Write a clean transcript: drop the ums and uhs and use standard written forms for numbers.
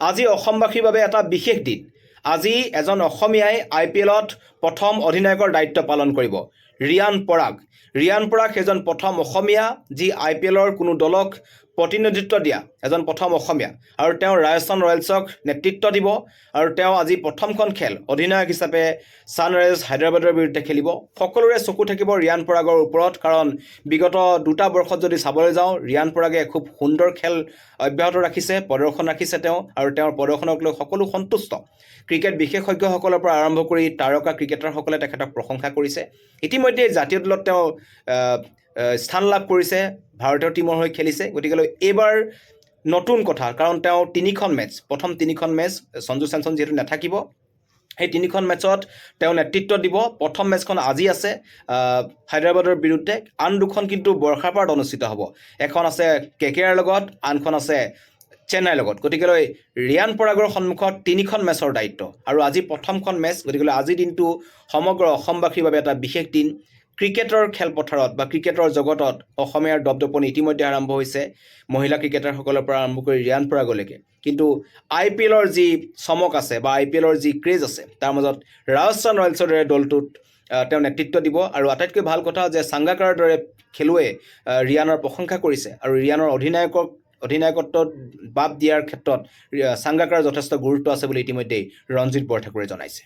আজি অসমবাসীৰ বাবে এটা বিশেষ দিন। আজি এজন অসমীয়াই IPLত প্ৰথম অধিনায়কৰ দায়িত্ব পালন কৰিব। ৰিয়ান পৰাগ এজন প্ৰথম অসমীয়া যি IPLৰ কোনো দলক প্ৰতিনিধিত্ব দিয়া এজন প্ৰথম অসমীয়া আৰু তেওঁ ৰাজস্থান ৰয়েলছক নেতৃত্ব দিব আৰু তেওঁ আজি প্ৰথমখন খেল অধিনায়ক হিচাপে ছানৰাইজাৰ্ছ হায়দৰাবাদৰ বিৰুদ্ধে খেলিব। সকলোৰে চকু থাকিব ৰিয়ান পৰাগৰ ওপৰত, কাৰণ বিগত 2টা বৰ্ষত যদি চাবলৈ যাওঁ ৰিয়ান পৰাগে খুব সুন্দৰ খেল অব্যাহত ৰাখিছে, প্ৰদৰ্শন ৰাখিছে তেওঁ, আৰু তেওঁৰ প্ৰদৰ্শনক লৈ সকলো সন্তুষ্ট। ক্ৰিকেট বিশেষজ্ঞসকলৰ পৰা আৰম্ভ কৰি তাৰকা ক্ৰিকেটাৰসকলে তেখেতক প্ৰশংসা কৰিছে। ইতিমধ্যে জাতীয় দলত তেওঁ স্থান লাভ কৰিছে, ভাৰতীয় টীমৰ হৈ খেলিছে। গতিকেলৈ এইবাৰ নতুন কথা, কাৰণ তেওঁ প্ৰথম 3খন মেচ সঞ্জু চেমছন যিহেতু নাথাকিব, সেই 3খন মেচত তেওঁ নেতৃত্ব দিব। প্ৰথম মেচখন আজি আছে হায়দৰাবাদৰ বিৰুদ্ধে, আন 2খন কিন্তু বৰ্ষাপাৰাত অনুষ্ঠিত হ'ব। এখন আছে KKR লগত, আনখন আছে চেন্নাইৰ লগত। গতিকেলৈ ৰিয়ান পৰাগৰ সন্মুখত 3খন মেচৰ দায়িত্ব আৰু আজি প্ৰথমখন মেচ। গতিকেলৈ আজিৰ দিনটো সমগ্ৰ অসমবাসীৰ বাবে এটা বিশেষ দিন। ক্ৰিকেটৰ খেলপথাৰত বা ক্ৰিকেটৰ জগতত অসমীয়াৰ দপদপনি ইতিমধ্যে আৰম্ভ হৈছে, মহিলা ক্ৰিকেটাৰসকলৰ পৰা আৰম্ভ কৰি ৰিয়ান পৰাগলৈকে। কিন্তু IPLৰ যি চমক আছে বা IPLৰ যি ক্ৰেজ আছে, তাৰ মাজত ৰাজস্থান ৰয়েলছৰ দৰে দলটোত তেওঁ নেতৃত্ব দিব। আৰু আটাইতকৈ ভাল কথা যে সাংগাকাৰাৰ দৰে খেলুৱৈয়ে ৰিয়ানৰ প্ৰশংসা কৰিছে আৰু ৰিয়ানৰ অধিনায়কত্বত বাদ দিয়াৰ ক্ষেত্ৰত সাংগাকাৰাৰ যথেষ্ট গুৰুত্ব আছে বুলি ইতিমধ্যেই ৰঞ্জিত বৰঠাকুৰে জনাইছে।